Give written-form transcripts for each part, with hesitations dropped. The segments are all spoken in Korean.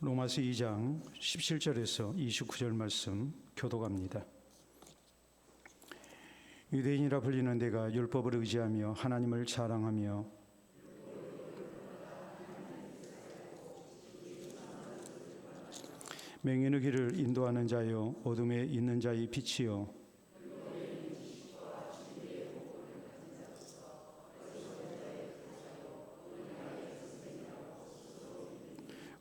로마서 2장 17절에서 29절 말씀 교독합니다. 유대인이라 불리는 내가 율법을 의지하며 하나님을 자랑하며 맹인의 길을 인도하는 자여 어둠에 있는 자의 빛이여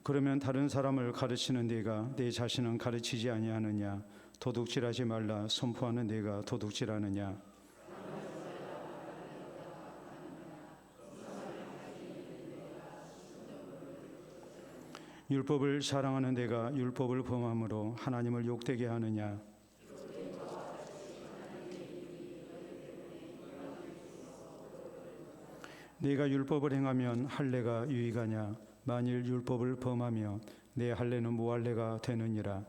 그러면 다른 사람을 가르치는 네가 내 자신은 가르치지 아니하느냐? 도둑질하지 말라 선포하는 네가 도둑질하느냐? 율법을 사랑하는 네가 율법을 범함으로 하나님을 욕되게 하느냐? 네가 율법을 행하면 할례가 유익하냐? 만일 율법을 범하면 내 할례는 무할례가 되느니라.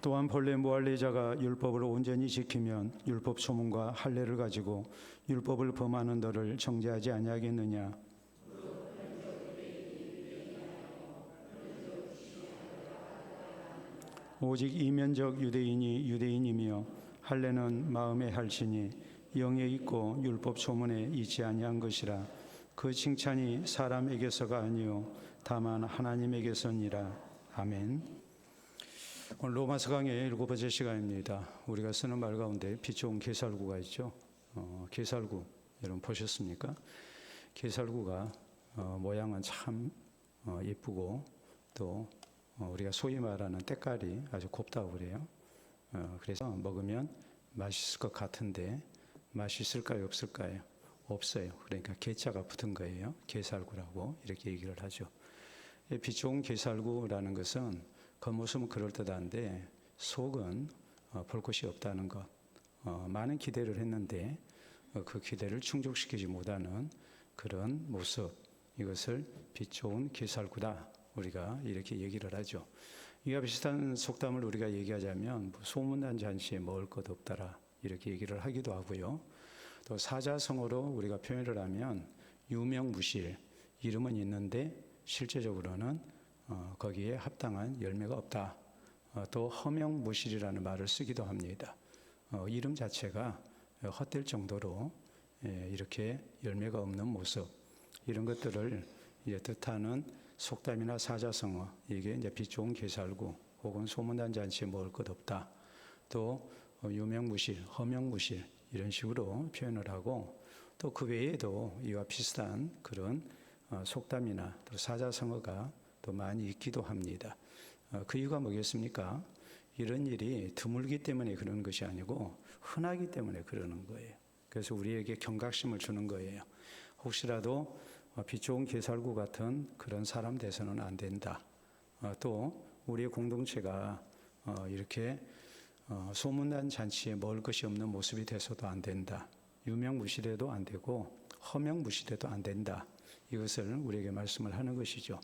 또한 본래 무할례자가 율법을 온전히 지키면 율법 소문과 할례를 가지고 율법을 범하는 너를 정죄하지 아니하겠느냐? 오직 이면적 유대인이 유대인이며 할례는 마음의 할지니 영에 있고 율법 소문에 있지 아니한 것이라. 그 칭찬이 사람에게서가 아니요 다만 하나님에게서니라. 아멘. 오늘 로마서 강의 7번째 시간입니다. 우리가 쓰는 말 가운데 빛 좋은 게살구가 있죠. 게살구 여러분 보셨습니까? 게살구가 모양은 참 예쁘고 또 우리가 소위 말하는 때깔이 아주 곱다고 그래요. 그래서 먹으면 맛있을 것 같은데 맛있을까요? 없을까요? 없어요. 그러니까 게자가 붙은 거예요. 게살구라고 이렇게 얘기를 하죠. 빛 좋은 게살구라는 것은 겉모습은 그럴듯한데 속은 볼 곳이 없다는 것. 많은 기대를 했는데 그 기대를 충족시키지 못하는 그런 모습. 이것을 빛 좋은 게살구다. 우리가 이렇게 얘기를 하죠. 이와 비슷한 속담을 우리가 얘기하자면 소문난 잔치에 먹을 것 없다라 이렇게 얘기를 하기도 하고요. 또 사자성어로 우리가 표현을 하면 유명무실, 이름은 있는데 실제적으로는 거기에 합당한 열매가 없다. 또 허명무실이라는 말을 쓰기도 합니다. 이름 자체가 헛될 정도로 이렇게 열매가 없는 모습, 이런 것들을 이제 뜻하는 속담이나 사자성어, 이게 이제 빛 좋은 게살구 혹은 소문난 잔치에 먹을 것 없다. 또 유명무실, 허명무실 이런 식으로 표현을 하고 또 그 외에도 이와 비슷한 그런 속담이나 또 사자성어가 또 많이 있기도 합니다. 그 이유가 뭐겠습니까? 이런 일이 드물기 때문에 그러는 것이 아니고 흔하기 때문에 그러는 거예요. 그래서 우리에게 경각심을 주는 거예요. 혹시라도 빛 좋은 게살구 같은 그런 사람 돼서는 안 된다. 또 우리의 공동체가 이렇게 소문난 잔치에 먹을 것이 없는 모습이 돼서도 안 된다. 유명무실해도 안 되고 허명무실해도 안 된다. 이것을 우리에게 말씀을 하는 것이죠.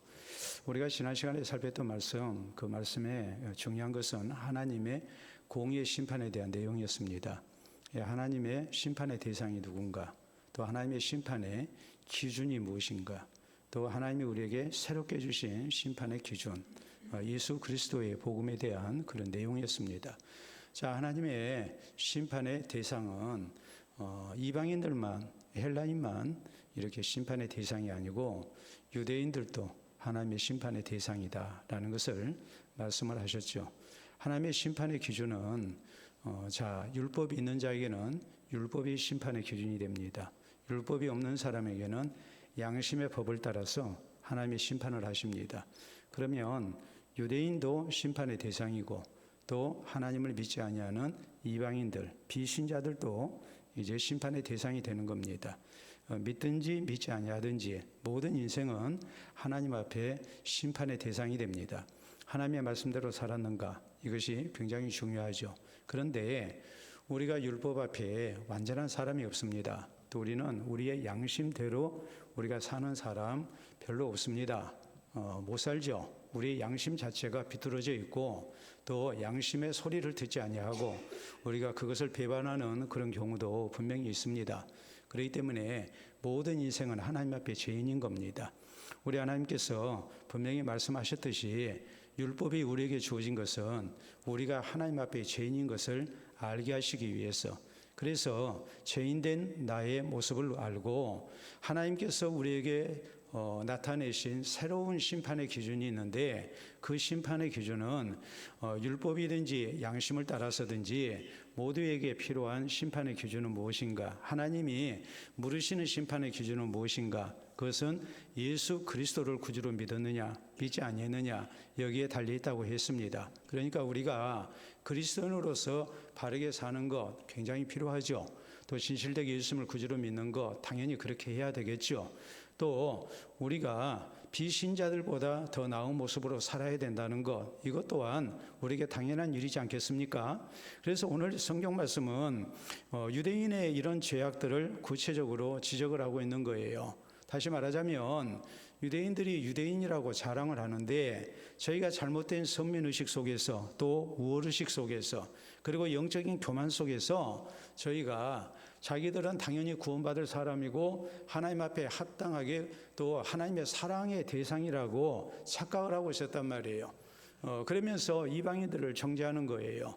우리가 지난 시간에 살폈던 말씀, 그 말씀의 중요한 것은 하나님의 공의의 심판에 대한 내용이었습니다. 하나님의 심판의 대상이 누군가, 또 하나님의 심판의 기준이 무엇인가, 또 하나님이 우리에게 새롭게 주신 심판의 기준, 예수 그리스도의 복음에 대한 그런 내용이었습니다. 자, 하나님의 심판의 대상은 이방인들만, 헬라인만 이렇게 심판의 대상이 아니고 유대인들도 하나님의 심판의 대상이다라는 것을 말씀을 하셨죠. 하나님의 심판의 기준은 율법이 있는 자에게는 율법이 심판의 기준이 됩니다. 율법이 없는 사람에게는 양심의 법을 따라서 하나님의 심판을 하십니다. 그러면 유대인도 심판의 대상이고 또 하나님을 믿지 아니하는 이방인들, 비신자들도 이제 심판의 대상이 되는 겁니다. 믿든지 믿지 아니하든지 모든 인생은 하나님 앞에 심판의 대상이 됩니다. 하나님의 말씀대로 살았는가? 이것이 굉장히 중요하죠. 그런데 우리가 율법 앞에 완전한 사람이 없습니다. 또 우리는 우리의 양심대로 우리가 사는 사람 별로 없습니다. 못 살죠. 우리 양심 자체가 비뚤어져 있고 또 양심의 소리를 듣지 아니하고 우리가 그것을 배반하는 그런 경우도 분명히 있습니다. 그렇기 때문에 모든 인생은 하나님 앞에 죄인인 겁니다. 우리 하나님께서 분명히 말씀하셨듯이 율법이 우리에게 주어진 것은 우리가 하나님 앞에 죄인인 것을 알게 하시기 위해서, 그래서 죄인된 나의 모습을 알고 하나님께서 우리에게 나타내신 새로운 심판의 기준이 있는데, 그 심판의 기준은 율법이든지 양심을 따라서든지 모두에게 필요한 심판의 기준은 무엇인가? 하나님이 물으시는 심판의 기준은 무엇인가? 그것은 예수 그리스도를 구주로 믿었느냐, 믿지 아니했느냐, 여기에 달려있다고 했습니다. 그러니까 우리가 그리스도인으로서 바르게 사는 것 굉장히 필요하죠. 또 진실되게 예수님을 구주로 믿는 것 당연히 그렇게 해야 되겠죠. 또 우리가 비신자들보다 더 나은 모습으로 살아야 된다는 것, 이것 또한 우리에게 당연한 일이지 않겠습니까? 그래서 오늘 성경 말씀은 유대인의 이런 죄악들을 구체적으로 지적을 하고 있는 거예요. 다시 말하자면 유대인들이 유대인이라고 자랑을 하는데, 저희가 잘못된 선민의식 속에서, 또 우월의식 속에서, 그리고 영적인 교만 속에서 저희가 자기들은 당연히 구원받을 사람이고 하나님 앞에 합당하게 또 하나님의 사랑의 대상이라고 착각을 하고 있었단 말이에요. 그러면서 이방인들을 정죄하는 거예요.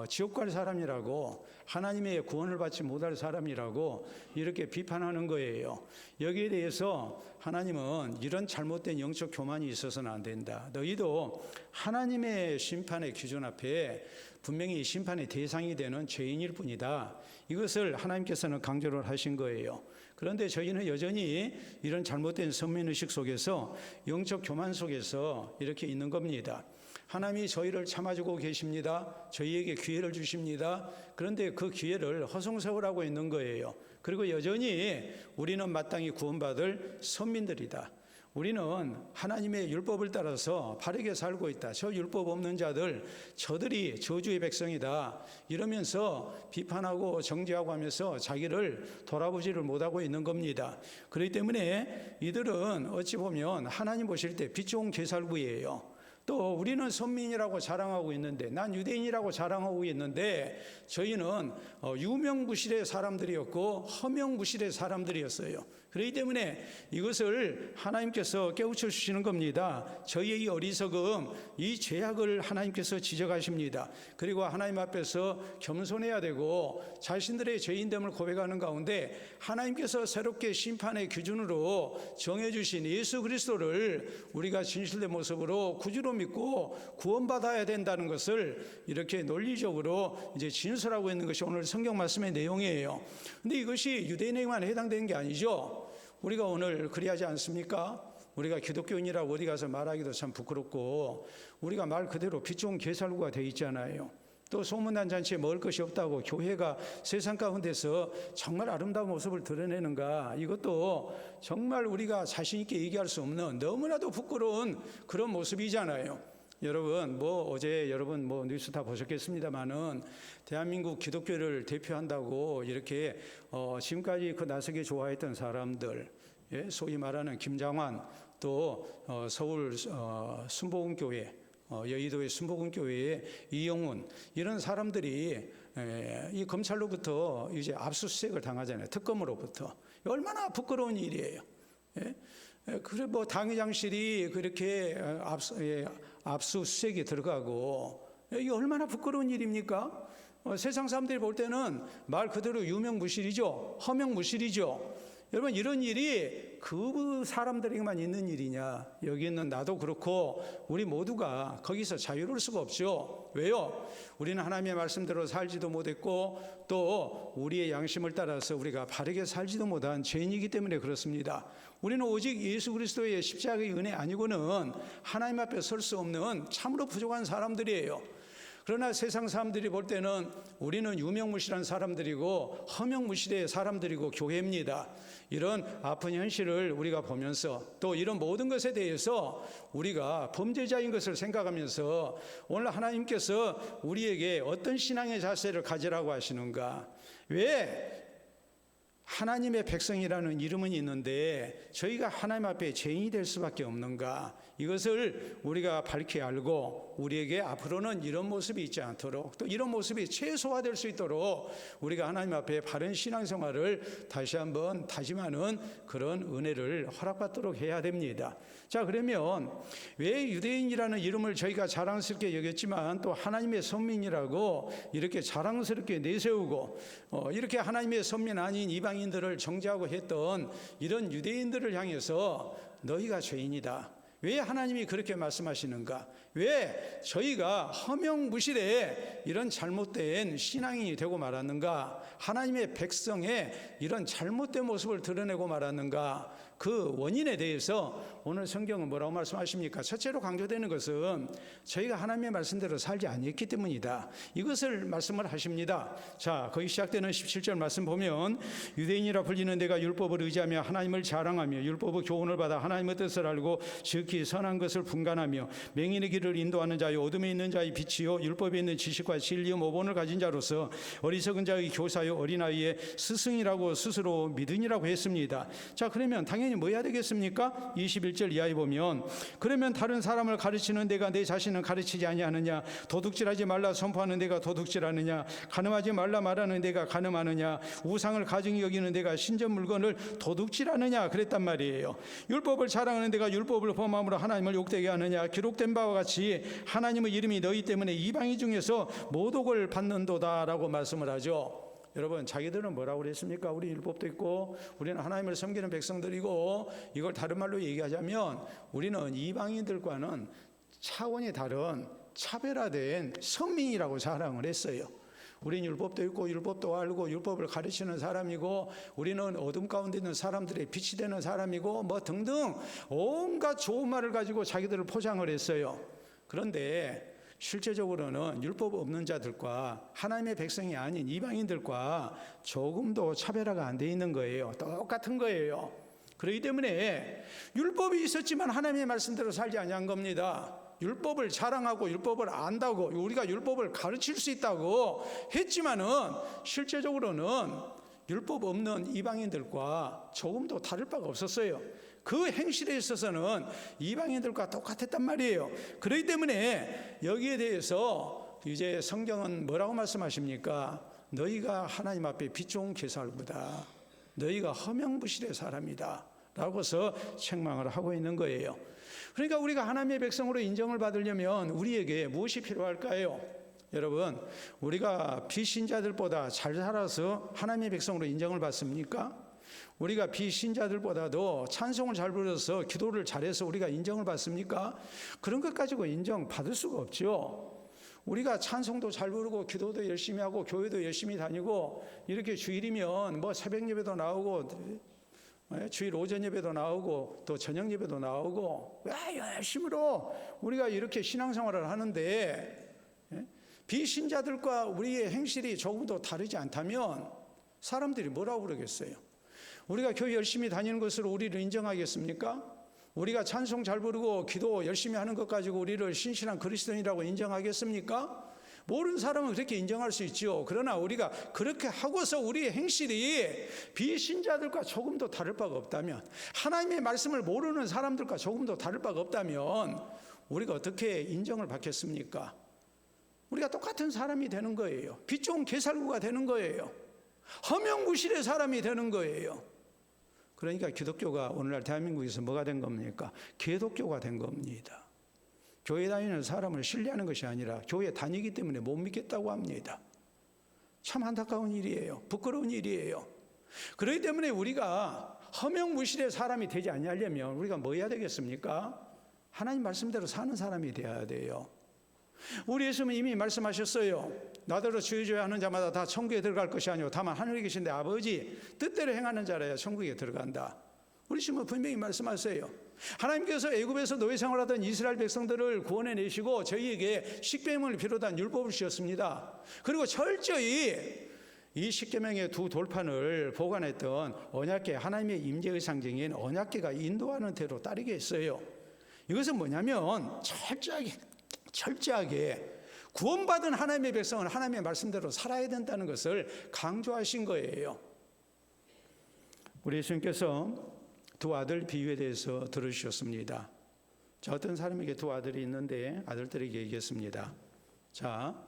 지옥 갈 사람이라고, 하나님의 구원을 받지 못할 사람이라고 이렇게 비판하는 거예요. 여기에 대해서 하나님은 이런 잘못된 영적 교만이 있어서는 안 된다. 너희도 하나님의 심판의 기준 앞에 분명히 심판의 대상이 되는 죄인일 뿐이다. 이것을 하나님께서는 강조를 하신 거예요. 그런데 저희는 여전히 이런 잘못된 선민의식 속에서, 영적 교만 속에서 이렇게 있는 겁니다. 하나님이 저희를 참아주고 계십니다. 저희에게 기회를 주십니다. 그런데 그 기회를 허송세월하고 있는 거예요. 그리고 여전히 우리는 마땅히 구원받을 선민들이다. 우리는 하나님의 율법을 따라서 바르게 살고 있다. 저 율법 없는 자들, 저들이 저주의 백성이다. 이러면서 비판하고 정죄하고 하면서 자기를 돌아보지를 못하고 있는 겁니다. 그렇기 때문에 이들은 어찌 보면 하나님 보실 때 빛 좋은 개살구예요. 또 우리는 선민이라고 자랑하고 있는데, 난 유대인이라고 자랑하고 있는데, 저희는 유명무실의 사람들이었고 허명무실의 사람들이었어요. 그렇기 때문에 이것을 하나님께서 깨우쳐 주시는 겁니다. 저희의 이 어리석음, 이 죄악을 하나님께서 지적하십니다. 그리고 하나님 앞에서 겸손해야 되고 자신들의 죄인됨을 고백하는 가운데 하나님께서 새롭게 심판의 기준으로 정해주신 예수 그리스도를 우리가 진실된 모습으로 구주로 믿고 구원받아야 된다는 것을 이렇게 논리적으로 이제 진술하고 있는 것이 오늘 성경 말씀의 내용이에요. 근데 이것이 유대인에게만 해당되는 게 아니죠. 우리가 오늘 그리하지 않습니까? 우리가 기독교인이라고 어디 가서 말하기도 참 부끄럽고, 우리가 말 그대로 빛 좋은 개살구가 돼 있잖아요. 또 소문난 잔치에 먹을 것이 없다고 교회가 세상 가운데서 정말 아름다운 모습을 드러내는가, 이것도 정말 우리가 자신 있게 얘기할 수 없는 너무나도 부끄러운 그런 모습이잖아요. 여러분 어제 여러분 뉴스 다 보셨겠습니다만은, 대한민국 기독교를 대표한다고 이렇게 지금까지 그 나서기 좋아했던 사람들, 소위 말하는 김장환, 또 서울 순복음교회, 여의도의 순복음교회의 이영훈, 이런 사람들이 이 검찰로부터 이제 압수수색을 당하잖아요. 특검으로부터. 얼마나 부끄러운 일이에요. 그래 당회장실이 그렇게 압수수색이 들어가고, 이게 얼마나 부끄러운 일입니까? 세상 사람들이 볼 때는 말 그대로 유명무실이죠. 허명무실이죠. 여러분, 이런 일이 그 사람들에게만 있는 일이냐? 여기 있는 나도 그렇고 우리 모두가 거기서 자유로울 수가 없죠. 왜요? 우리는 하나님의 말씀대로 살지도 못했고, 또 우리의 양심을 따라서 우리가 바르게 살지도 못한 죄인이기 때문에 그렇습니다. 우리는 오직 예수 그리스도의 십자가의 은혜 아니고는 하나님 앞에 설 수 없는 참으로 부족한 사람들이에요. 그러나 세상 사람들이 볼 때는 우리는 유명무실한 사람들이고 허명무실의 사람들이고 교회입니다. 이런 아픈 현실을 우리가 보면서, 또 이런 모든 것에 대해서 우리가 범죄자인 것을 생각하면서 오늘 하나님께서 우리에게 어떤 신앙의 자세를 가지라고 하시는가? 왜 하나님의 백성이라는 이름은 있는데 저희가 하나님 앞에 죄인이 될 수밖에 없는가? 이것을 우리가 밝히 알고 우리에게 앞으로는 이런 모습이 있지 않도록, 또 이런 모습이 최소화될 수 있도록 우리가 하나님 앞에 바른 신앙생활을 다시 한번 다짐하는 그런 은혜를 허락받도록 해야 됩니다. 자, 그러면 왜 유대인이라는 이름을 저희가 자랑스럽게 여겼지만 또 하나님의 선민이라고 이렇게 자랑스럽게 내세우고 이렇게 하나님의 선민 아닌 이방인들을 정죄하고 했던 이런 유대인들을 향해서 너희가 죄인이다, 왜 하나님이 그렇게 말씀하시는가? 왜 저희가 허명무실에 이런 잘못된 신앙인이 되고 말았는가? 하나님의 백성의 이런 잘못된 모습을 드러내고 말았는가? 그 원인에 대해서 오늘 성경은 뭐라고 말씀하십니까? 첫째로 강조되는 것은 저희가 하나님의 말씀대로 살지 아니했기 때문이다, 이것을 말씀을 하십니다. 자, 거기 시작되는 17절 말씀 보면 유대인이라 불리는 내가 율법을 의지하며 하나님을 자랑하며 율법의 교훈을 받아 하나님의 뜻을 알고 지극히 선한 것을 분간하며 맹인의 길을 인도하는 자요 어둠에 있는 자의 빛이요 율법에 있는 지식과 진리의 모본을 가진 자로서 어리석은 자의 교사요 어린아이의 스승이라고 스스로 믿으니라고 했습니다. 자, 그러면 당연히 뭐 해야 되겠습니까? 21절 이하에 보면 그러면 다른 사람을 가르치는 내가 내 자신은 가르치지 아니하느냐? 도둑질하지 말라 선포하는 내가 도둑질하느냐? 간음하지 말라 말하는 내가 간음하느냐? 우상을 가증히 여기는 내가 신전 물건을 도둑질하느냐? 그랬단 말이에요. 율법을 자랑하는 내가 율법을 범함으로 하나님을 욕되게 하느냐? 기록된 바와 같이 하나님의 이름이 너희 때문에 이방인 중에서 모독을 받는도다라고 말씀을 하죠. 여러분, 자기들은 뭐라고 그랬습니까? 우리 율법도 있고 우리는 하나님을 섬기는 백성들이고, 이걸 다른 말로 얘기하자면 우리는 이방인들과는 차원이 다른 차별화된 선민이라고 자랑을 했어요. 우리는 율법도 있고 율법도 알고 율법을 가르치는 사람이고 우리는 어둠 가운데 있는 사람들의 빛이 되는 사람이고 뭐 등등 온갖 좋은 말을 가지고 자기들을 포장을 했어요. 그런데 실제적으로는 율법 없는 자들과 하나님의 백성이 아닌 이방인들과 조금도 차별화가 안 돼 있는 거예요. 똑같은 거예요. 그렇기 때문에 율법이 있었지만 하나님의 말씀대로 살지 아니한 겁니다. 율법을 자랑하고 율법을 안다고 우리가 율법을 가르칠 수 있다고 했지만은 실제적으로는 율법 없는 이방인들과 조금도 다를 바가 없었어요. 그 행실에 있어서는 이방인들과 똑같았단 말이에요. 그렇기 때문에 여기에 대해서 이제 성경은 뭐라고 말씀하십니까? 너희가 하나님 앞에 빛 좋은 개살구다, 너희가 허명무실의 사람이다 라고서 책망을 하고 있는 거예요. 그러니까 우리가 하나님의 백성으로 인정을 받으려면 우리에게 무엇이 필요할까요? 여러분, 우리가 비신자들보다 잘 살아서 하나님의 백성으로 인정을 받습니까? 우리가 비신자들보다도 찬송을 잘 부려서 기도를 잘해서 우리가 인정을 받습니까? 그런 것 가지고 인정받을 수가 없죠. 우리가 찬송도 잘 부르고 기도도 열심히 하고 교회도 열심히 다니고 이렇게 주일이면 뭐 새벽 예배도 나오고 주일 오전 예배도 나오고 또 저녁 예배도 나오고 열심으로 우리가 이렇게 신앙생활을 하는데 비신자들과 우리의 행실이 조금도 다르지 않다면 사람들이 뭐라고 그러겠어요? 우리가 교회 열심히 다니는 것으로 우리를 인정하겠습니까? 우리가 찬송 잘 부르고 기도 열심히 하는 것 가지고 우리를 신실한 그리스도인이라고 인정하겠습니까? 모르는 사람은 그렇게 인정할 수 있죠. 그러나 우리가 그렇게 하고서 우리의 행실이 비신자들과 조금도 다를 바가 없다면, 하나님의 말씀을 모르는 사람들과 조금도 다를 바가 없다면 우리가 어떻게 인정을 받겠습니까? 우리가 똑같은 사람이 되는 거예요. 빛 좋은 개살구가 되는 거예요. 허명무실의 사람이 되는 거예요. 그러니까 기독교가 오늘날 대한민국에서 뭐가 된 겁니까? 개독교가 된 겁니다. 교회 다니는 사람을 신뢰하는 것이 아니라 교회 다니기 때문에 못 믿겠다고 합니다. 참 안타까운 일이에요. 부끄러운 일이에요. 그렇기 때문에 우리가 허명무실의 사람이 되지 아니하려면 우리가 뭐 해야 되겠습니까? 하나님 말씀대로 사는 사람이 되어야 돼요. 우리 예수님은 이미 말씀하셨어요. 나더러 주의주의 하는 자마다 다 천국에 들어갈 것이 아니오 다만 하늘에 계신 내 아버지 뜻대로 행하는 자라야 천국에 들어간다. 우리 예수님은 분명히 말씀하세요. 하나님께서 애굽에서 노예 생활하던 이스라엘 백성들을 구원해 내시고 저희에게 십계명을 비롯한 율법을 주셨습니다. 그리고 철저히 이 십계명의 두 돌판을 보관했던 언약궤, 하나님의 임재의 상징인 언약궤가 인도하는 대로 따르게 했어요. 이것은 뭐냐면 철저하게 구원받은 하나님의 백성은 하나님의 말씀대로 살아야 된다는 것을 강조하신 거예요. 우리 예수님께서 두 아들 비유에 대해서 들으셨습니다. 자, 어떤 사람에게 두 아들이 있는데 아들들에게 얘기했습니다. 자,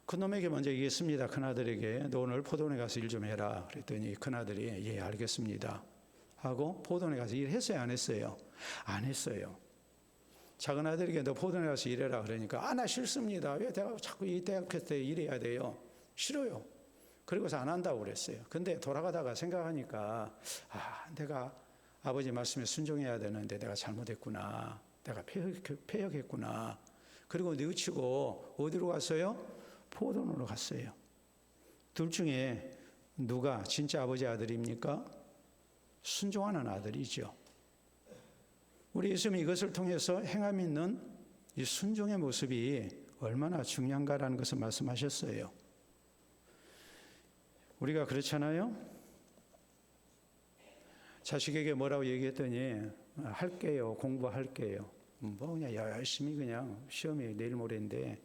큰놈에게 먼저 얘기했습니다. 큰아들에게 너 오늘 포도원에 가서 일 좀 해라. 그랬더니 큰아들이 예 알겠습니다 하고 포도원에 가서 일했어요? 안 했어요? 안 했어요. 작은 아들에게 너 포도원에 가서 일해라 그러니까 나 싫습니다. 왜 내가 자꾸 이 대학교 때 일해야 돼요? 싫어요. 그리고서 안 한다고 그랬어요. 근데 돌아가다가 생각하니까 내가 아버지 말씀에 순종해야 되는데 내가 잘못했구나. 내가 패역했구나. 그리고 뉘우치고 어디로 갔어요? 포도원으로 갔어요. 둘 중에 누가 진짜 아버지 아들입니까? 순종하는 아들이죠. 우리 예수님이 이것을 통해서 행함 있는 이 순종의 모습이 얼마나 중요한가라는 것을 말씀하셨어요. 우리가 그렇잖아요. 자식에게 뭐라고 얘기했더니 할게요, 공부할게요. 그냥 열심히 그냥 시험이 내일 모레인데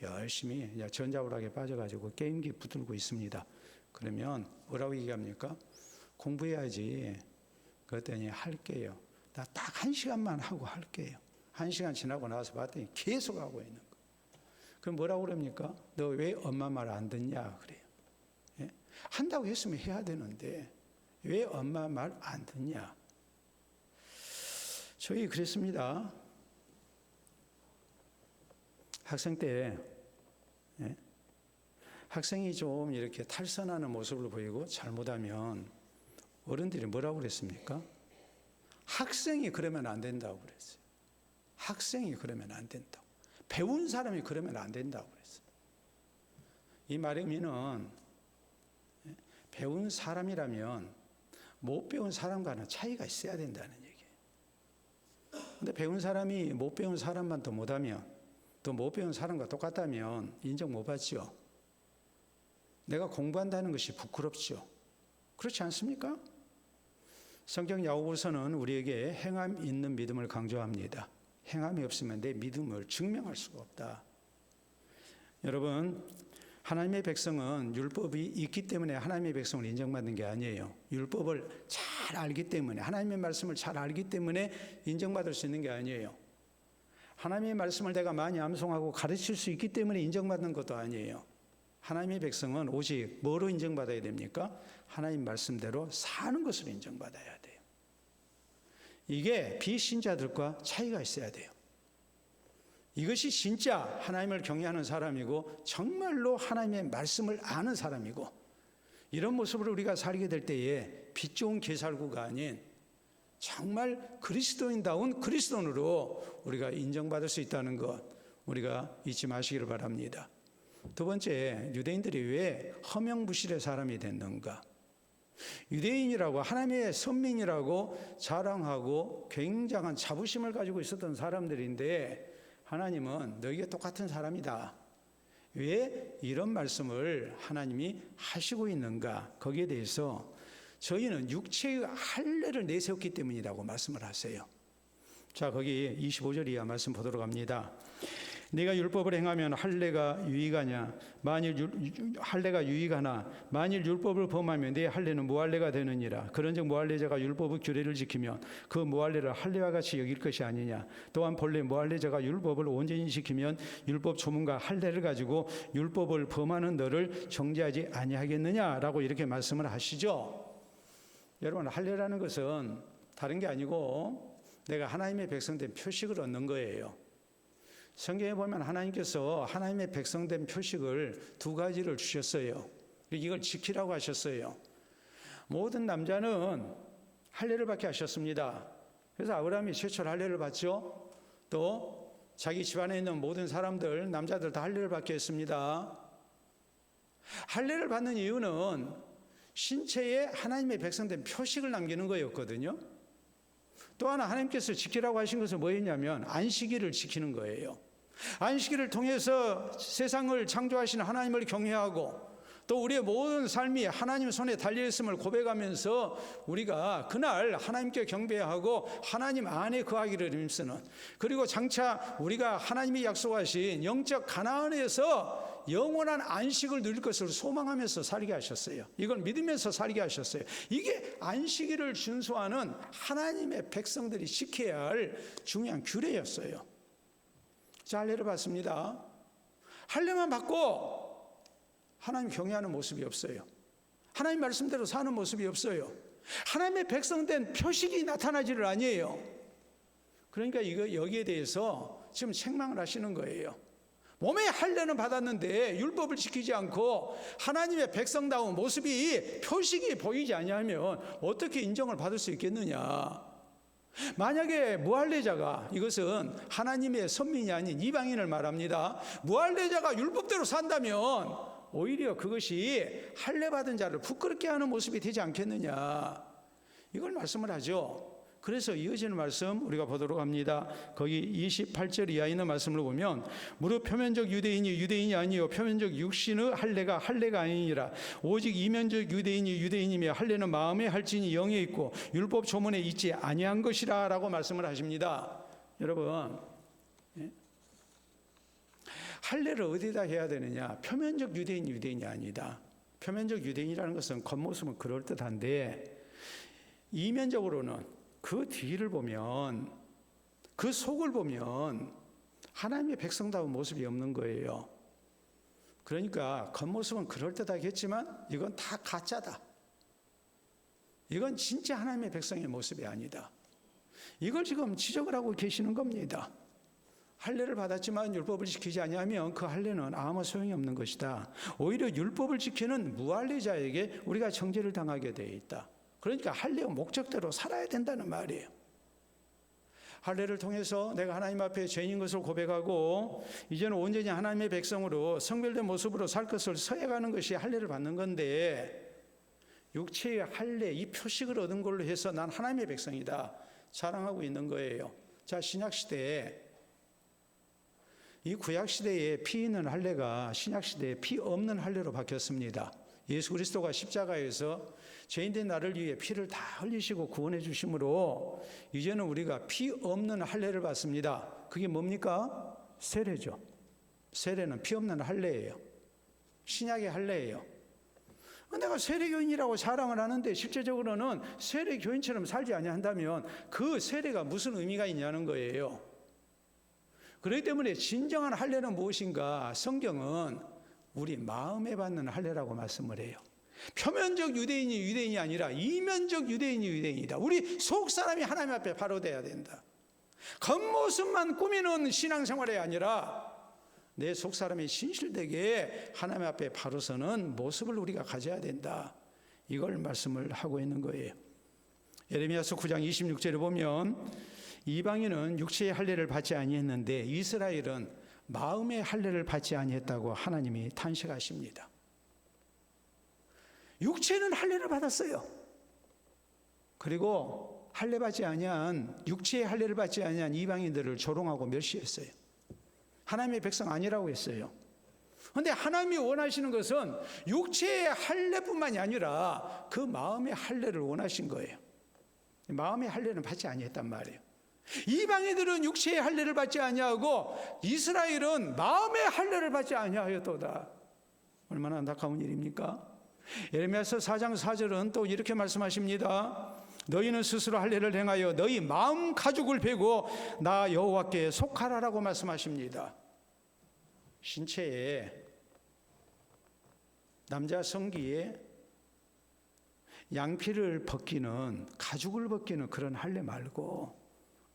열심히 그냥 전자오락에 빠져가지고 게임기 붙들고 있습니다. 그러면 뭐라고 얘기합니까? 공부해야지. 그랬더니 할게요. 나 딱 1시간만 하고 할게요. 1시간 지나고 나서 봤더니 계속 하고 있는 거. 그럼 뭐라고 그럽니까? 너 왜 엄마 말 안 듣냐? 그래요. 예? 한다고 했으면 해야 되는데 왜 엄마 말 안 듣냐? 저희 그랬습니다. 학생 때 학생이 좀 이렇게 탈선하는 모습을 보이고 잘못하면 어른들이 뭐라고 그랬습니까? 학생이 그러면 안 된다고 그랬어요. 학생이 그러면 안 된다고. 배운 사람이 그러면 안 된다고 그랬어요. 이 말의 의미는 배운 사람이라면 못 배운 사람과는 차이가 있어야 된다는 얘기예요. 근데 배운 사람이 못 배운 사람만 더 못하면 또 못 배운 사람과 똑같다면 인정 못 받죠. 내가 공부한다는 것이 부끄럽죠. 그렇지 않습니까? 성경 야고보서는 우리에게 행함 있는 믿음을 강조합니다. 행함이 없으면 내 믿음을 증명할 수가 없다. 여러분, 하나님의 백성은 율법이 있기 때문에 하나님의 백성을 인정받는 게 아니에요. 율법을 잘 알기 때문에, 하나님의 말씀을 잘 알기 때문에 인정받을 수 있는 게 아니에요. 하나님의 말씀을 내가 많이 암송하고 가르칠 수 있기 때문에 인정받는 것도 아니에요. 하나님의 백성은 오직 뭐로 인정받아야 됩니까? 하나님 말씀대로 사는 것으로 인정받아야 돼요. 이게 비신자들과 차이가 있어야 돼요. 이것이 진짜 하나님을 경외하는 사람이고 정말로 하나님의 말씀을 아는 사람이고 이런 모습으로 우리가 살게 될 때에 빛 좋은 개살구가 아닌 정말 그리스도인다운 그리스도인으로 우리가 인정받을 수 있다는 것 우리가 잊지 마시기를 바랍니다. 두 번째, 유대인들이 왜 허명무실의 사람이 됐는가? 유대인이라고 하나님의 선민이라고 자랑하고 굉장한 자부심을 가지고 있었던 사람들인데 하나님은 너희가 똑같은 사람이다. 왜 이런 말씀을 하나님이 하시고 있는가? 거기에 대해서 저희는 육체의 할례를 내세웠기 때문이라고 말씀을 하세요. 자, 거기 25절 이하 말씀 보도록 합니다. 네가 율법을 행하면 할례가 유익하냐? 만일 할례가 유익하나 만일 율법을 범하면 네 할례는 무할례가 되느니라. 그런즉 무할례자가 율법의 규례를 지키면 그 무할례를 할례와 같이 여길 것이 아니냐. 또한 본래 무할례자가 율법을 온전히 지키면 율법 조문과 할례를 가지고 율법을 범하는 너를 정죄하지 아니하겠느냐라고 이렇게 말씀을 하시죠. 여러분, 할례라는 것은 다른 게 아니고 내가 하나님의 백성된 표식을 얻는 거예요. 성경에 보면 하나님께서 하나님의 백성된 표식을 두 가지를 주셨어요. 이걸 지키라고 하셨어요. 모든 남자는 할례를 받게 하셨습니다. 그래서 아브라함이 최초로 할례를 받죠. 또 자기 집안에 있는 모든 사람들, 남자들 다 할례를 받게 했습니다. 할례를 받는 이유는 신체에 하나님의 백성된 표식을 남기는 거였거든요. 또 하나 하나님께서 지키라고 하신 것은 뭐였냐면 안식일을 지키는 거예요. 안식일을 통해서 세상을 창조하신 하나님을 경외하고 또 우리의 모든 삶이 하나님 손에 달려있음을 고백하면서 우리가 그날 하나님께 경배하고 하나님 안에 거하기를 힘쓰는, 그리고 장차 우리가 하나님이 약속하신 영적 가나안에서 영원한 안식을 누릴 것을 소망하면서 살게 하셨어요. 이걸 믿으면서 살게 하셨어요. 이게 안식일을 준수하는 하나님의 백성들이 지켜야 할 중요한 규례였어요. 자, 할례를 받습니다. 할례만 받고 하나님 경외하는 모습이 없어요. 하나님 말씀대로 사는 모습이 없어요. 하나님의 백성된 표식이 나타나지를 아니에요. 그러니까 여기에 대해서 지금 책망을 하시는 거예요. 몸에 할례는 받았는데 율법을 지키지 않고 하나님의 백성다운 모습이 표식이 보이지 아니하면 어떻게 인정을 받을 수 있겠느냐. 만약에 무할례자가, 이것은 하나님의 선민이 아닌 이방인을 말합니다. 무할례자가 율법대로 산다면 오히려 그것이 할례 받은 자를 부끄럽게 하는 모습이 되지 않겠느냐, 이걸 말씀을 하죠. 그래서 이어지는 말씀 우리가 보도록 합니다. 거기 28절 이하에 있는 말씀을 보면, 무릇 표면적 유대인이 유대인이 아니요 표면적 육신의 할례가 할례가 아니니라. 오직 이면적 유대인이 유대인이며 할례는 마음에 할지니 영에 있고 율법 조문에 있지 아니한 것이라 라고 말씀을 하십니다. 여러분, 할례를 어디다 해야 되느냐? 표면적 유대인이 유대인이 아니다. 표면적 유대인이라는 것은 겉모습은 그럴듯한데 이면적으로는 그 뒤를 보면, 그 속을 보면 하나님의 백성다운 모습이 없는 거예요. 그러니까 겉모습은 그럴듯하겠지만 이건 다 가짜다. 이건 진짜 하나님의 백성의 모습이 아니다. 이걸 지금 지적을 하고 계시는 겁니다. 할례를 받았지만 율법을 지키지 아니하면 그 할례는 아무 소용이 없는 것이다. 오히려 율법을 지키는 무할례자에게 우리가 정죄를 당하게 되어 있다. 그러니까 할례의 목적대로 살아야 된다는 말이에요. 할례를 통해서 내가 하나님 앞에 죄인인 것을 고백하고 이제는 온전히 하나님의 백성으로 성별된 모습으로 살 것을 서해가는 것이 할례를 받는 건데, 육체의 할례, 이 표식을 얻은 걸로 해서 난 하나님의 백성이다 자랑하고 있는 거예요. 자, 신약시대에, 이 구약시대에 피 있는 할례가 신약시대에 피 없는 할례로 바뀌었습니다. 예수 그리스도가 십자가에서 죄인된 나를 위해 피를 다 흘리시고 구원해 주심으로 이제는 우리가 피 없는 할례를 받습니다. 그게 뭡니까? 세례죠. 세례는 피 없는 할례예요. 신약의 할례예요. 내가 세례교인이라고 자랑을 하는데 실제적으로는 세례교인처럼 살지 아니한다면 그 세례가 무슨 의미가 있냐는 거예요. 그렇기 때문에 진정한 할례는 무엇인가? 성경은 우리 마음에 받는 할례라고 말씀을 해요. 표면적 유대인이 유대인이 아니라 이면적 유대인이 유대인이다. 우리 속 사람이 하나님 앞에 바로 돼야 된다. 겉모습만 꾸미는 신앙생활이 아니라 내 속 사람이 신실되게 하나님 앞에 바로 서는 모습을 우리가 가져야 된다. 이걸 말씀을 하고 있는 거예요. 예레미야서 9장 26절에 보면 이방인은 육체의 할례를 받지 아니했는데 이스라엘은 마음의 할례를 받지 아니했다고 하나님이 탄식하십니다. 육체는 할례를 받았어요. 그리고 할례 받지 아니한, 육체의 할례를 받지 아니한 이방인들을 조롱하고 멸시했어요. 하나님의 백성 아니라고 했어요. 그런데 하나님이 원하시는 것은 육체의 할례뿐만이 아니라 그 마음의 할례를 원하신 거예요. 마음의 할례는 받지 아니했단 말이에요. 이방인들은 육체의 할례를 받지 아니하고 이스라엘은 마음의 할례를 받지 아니하였도다. 얼마나 안타까운 일입니까? 예레미야서 4장 4절은 또 이렇게 말씀하십니다. 너희는 스스로 할례를 행하여 너희 마음 가죽을 베고 나 여호와께 속하라라고 말씀하십니다. 신체에, 남자 성기에 양피를 벗기는, 가죽을 벗기는 그런 할례 말고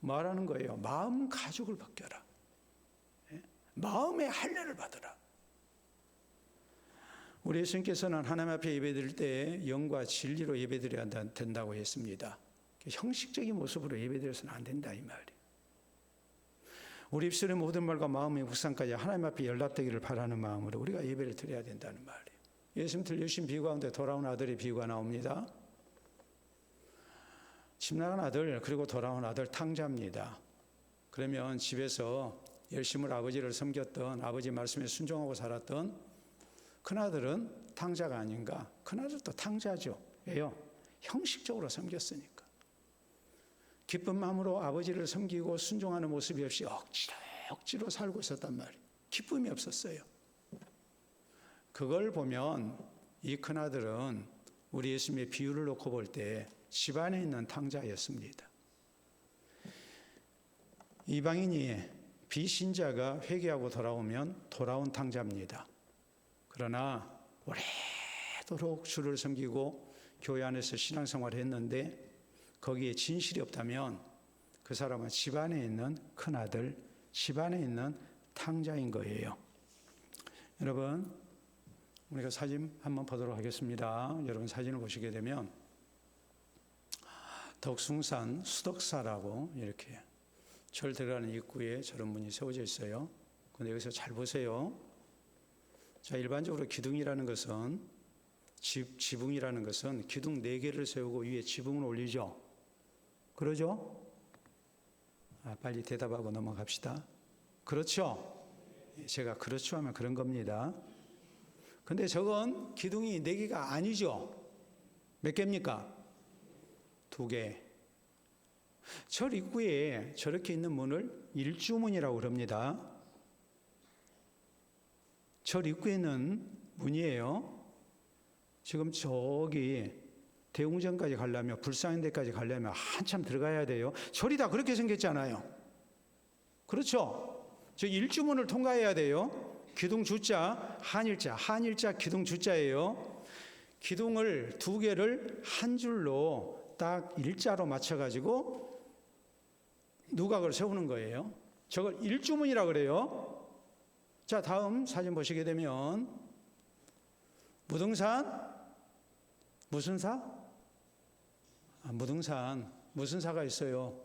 뭐라는 거예요? 마음 가죽을 벗겨라. 마음의 할례를 받으라. 우리 예수님께서는 하나님 앞에 예배드릴 때 영과 진리로 예배드려야 된다고 했습니다. 형식적인 모습으로 예배드려서는 안 된다 이 말이에요. 우리 입술의 모든 말과 마음의 묵상까지 하나님 앞에 연락되기를 바라는 마음으로 우리가 예배를 드려야 된다는 말이에요. 예수님 들려주신 비유 가운데 돌아온 아들의 비유가 나옵니다. 집 나간 아들, 그리고 돌아온 아들 탕자입니다. 그러면 집에서 열심히 아버지를 섬겼던, 아버지 말씀에 순종하고 살았던 큰아들은 탕자가 아닌가? 큰아들도 탕자죠. 왜요? 형식적으로 섬겼으니까. 기쁜 마음으로 아버지를 섬기고 순종하는 모습이 없이 억지로 살고 있었단 말이에요. 기쁨이 없었어요. 그걸 보면 이 큰아들은 우리 예수님의 비유를 놓고 볼 때 집안에 있는 탕자였습니다. 이방인이 비신자가 회개하고 돌아오면 돌아온 탕자입니다. 그러나 오래도록 주를 섬기고 교회 안에서 신앙생활을 했는데 거기에 진실이 없다면 그 사람은 집안에 있는 큰아들, 집안에 있는 탕자인 거예요. 여러분, 우리가 사진 한번 보도록 하겠습니다. 여러분 사진을 보시게 되면 덕숭산 수덕사라고 이렇게 절 들어가는 입구에 저런 문이 세워져 있어요. 근데 여기서 잘 보세요. 자, 일반적으로 기둥이라는 것은 지붕이라는 것은 기둥 4개를 세우고 위에 지붕을 올리죠. 그러죠? 빨리 대답하고 넘어갑시다. 그렇죠? 제가 그렇죠 하면 그런 겁니다. 근데 저건 기둥이 4개가 아니죠. 몇 개입니까? 2개. 절 입구에 저렇게 있는 문을 일주문이라고 그럽니다. 절 입구에 있는 문이에요. 지금 저기 대웅전까지 가려면, 불상인대까지 가려면 한참 들어가야 돼요. 절이 다 그렇게 생겼잖아요. 그렇죠? 저 일주문을 통과해야 돼요. 기둥 주자, 한일자 기둥 주자예요. 기둥을 2개를 한 줄로 딱 일자로 맞춰가지고 누각을 세우는 거예요. 저걸 일주문이라고 그래요. 자, 다음 사진 보시게 되면 무등산, 무슨 사? 무등산, 무슨 사가 있어요?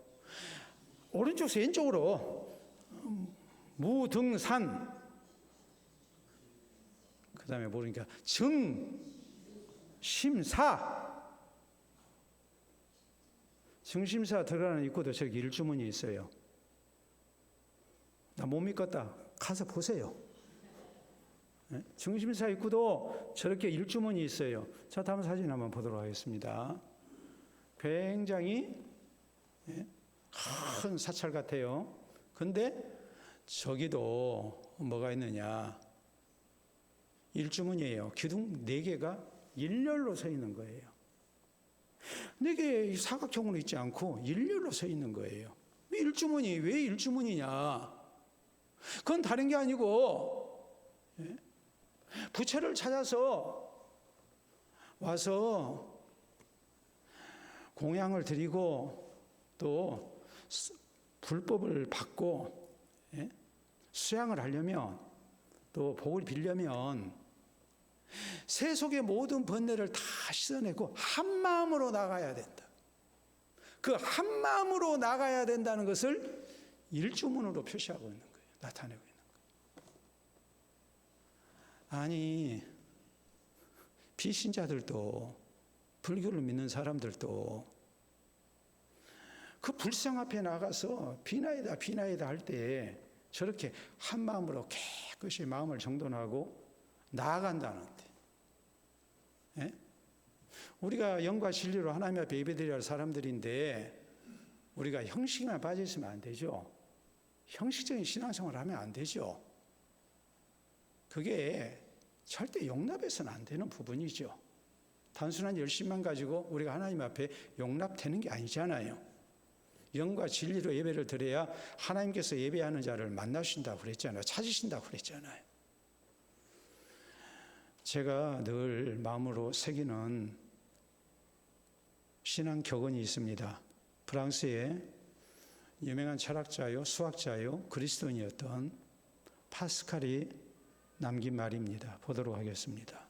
오른쪽에서 왼쪽으로 무등산, 그 다음에 모르니까 증심사 들어가는 입구도 저기 일주문이 있어요. 나 못 믿겠다. 가서 보세요. 증심사 입구도 저렇게 일주문이 있어요. 자, 다음 사진 한번 보도록 하겠습니다. 굉장히 큰 사찰 같아요. 근데 저기도 뭐가 있느냐? 일주문이에요. 기둥 4개가 일렬로 서 있는 거예요. 4개 사각형으로 있지 않고 일렬로 서 있는 거예요. 일주문이 왜 일주문이냐? 그건 다른 게 아니고 부처를 찾아서 와서 공양을 드리고 또 불법을 받고 수양을 하려면 또 복을 빌려면 세속의 모든 번뇌를 다 씻어내고 한 마음으로 나가야 된다. 그 한 마음으로 나가야 된다는 것을 일주문으로 표시하고 있는 거예요. 나타내고 있는 거예요. 아니, 비신자들도 불교를 믿는 사람들도 그 불상 앞에 나가서 비나이다 할 때 저렇게 한 마음으로 깨끗이 마음을 정돈하고 나아간다는데, 우리가 영과 진리로 하나님 앞에 예배드려야 할 사람들인데 우리가 형식만 빠져 있으면 안 되죠. 형식적인 신앙생활을 하면 안 되죠. 그게 절대 용납해서는 안 되는 부분이죠. 단순한 열심만 가지고 우리가 하나님 앞에 용납되는 게 아니잖아요. 영과 진리로 예배를 드려야 하나님께서 예배하는 자를 만나신다고 그랬잖아요. 찾으신다고 그랬잖아요. 제가 늘 마음으로 새기는 신앙 격언이 있습니다. 프랑스의 유명한 철학자요, 수학자요, 그리스도인이었던 파스칼이 남긴 말입니다. 보도록 하겠습니다.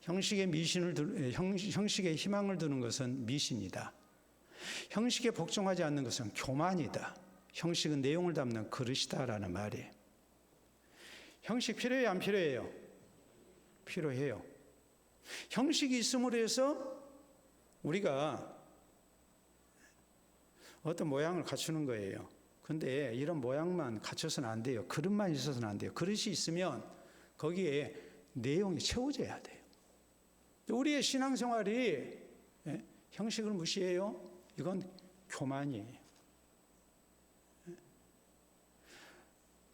형식에 희망을 두는 것은 미신이다. 형식에 복종하지 않는 것은 교만이다. 형식은 내용을 담는 그릇이다라는 말이에요. 형식 필요해요, 안 필요해요? 필요해요. 형식이 있음으로 해서 우리가 어떤 모양을 갖추는 거예요. 근데 이런 모양만 갖춰서는 안 돼요. 그릇만 있어서는 안 돼요. 그릇이 있으면 거기에 내용이 채워져야 돼요. 우리의 신앙생활이 형식을 무시해요? 이건 교만이에요.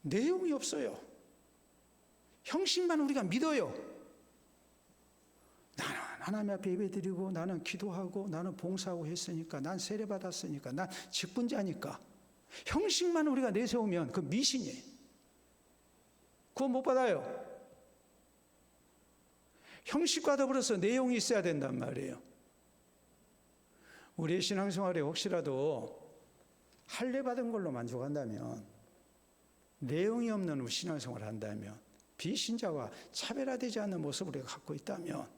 내용이 없어요. 형식만 우리가 믿어요. 나는 하나님 앞에 예배드리고, 나는 기도하고, 나는 봉사하고 했으니까, 난 세례 받았으니까, 난 직분자니까. 형식만 우리가 내세우면 그 미신이에요. 그거 못 받아요. 형식과 더불어서 내용이 있어야 된단 말이에요. 우리의 신앙생활에 혹시라도 할례 받은 걸로 만족한다면, 내용이 없는 신앙생활을 한다면, 비신자와 차별화되지 않는 모습을 우리가 갖고 있다면,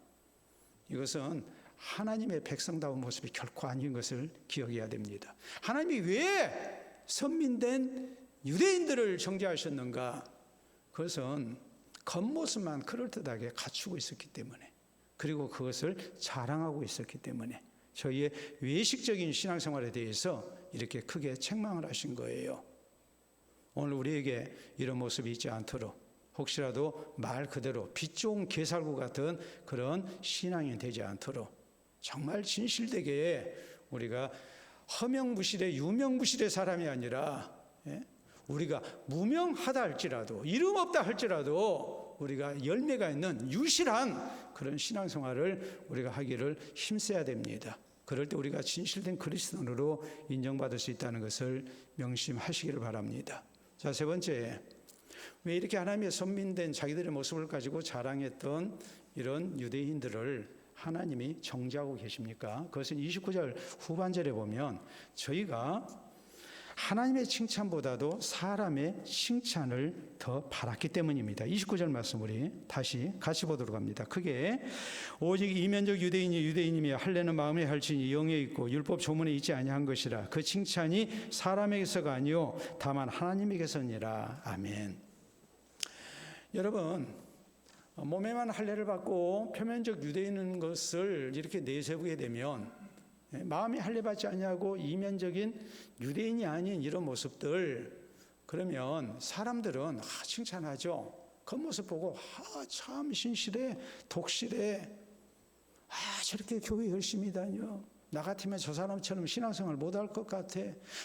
이것은 하나님의 백성다운 모습이 결코 아닌 것을 기억해야 됩니다. 하나님이 왜 선민된 유대인들을 정죄하셨는가? 그것은 겉모습만 그럴듯하게 갖추고 있었기 때문에, 그리고 그것을 자랑하고 있었기 때문에 저희의 외식적인 신앙생활에 대해서 이렇게 크게 책망을 하신 거예요. 오늘 우리에게 이런 모습이 있지 않도록, 혹시라도 말 그대로 빛 좋은 개살구 같은 그런 신앙이 되지 않도록 정말 진실되게 우리가 허명무실의 유명무실의 사람이 아니라, 우리가 무명하다 할지라도, 이름 없다 할지라도 우리가 열매가 있는 유실한 그런 신앙생활을 우리가 하기를 힘써야 됩니다. 그럴 때 우리가 진실된 그리스도인으로 인정받을 수 있다는 것을 명심하시기를 바랍니다. 자, 세 번째, 왜 이렇게 하나님의 선민된 자기들의 모습을 가지고 자랑했던 이런 유대인들을 하나님이 정죄하고 계십니까? 그것은 29절 후반절에 보면 저희가 하나님의 칭찬보다도 사람의 칭찬을 더 바랐기 때문입니다. 29절 말씀 우리 다시 같이 보도록 합니다. 크게 오직 이면적 유대인이 유대인이며 할례는 마음에 할지니 영에 있고 율법 조문에 있지 아니한 것이라. 그 칭찬이 사람에게서가 아니요 다만 하나님에게서니라. 아멘. 여러분, 몸에만 할례를 받고 표면적 유대인인 것을 이렇게 내세우게 되면 마음이 할례 받지 아니하고 이면적인 유대인이 아닌 이런 모습들, 그러면 사람들은 칭찬하죠. 겉모습 보고 참 신실해, 독실해, 저렇게 교회 열심히 다녀, 나 같으면 저 사람처럼 신앙생활 못할 것 같아,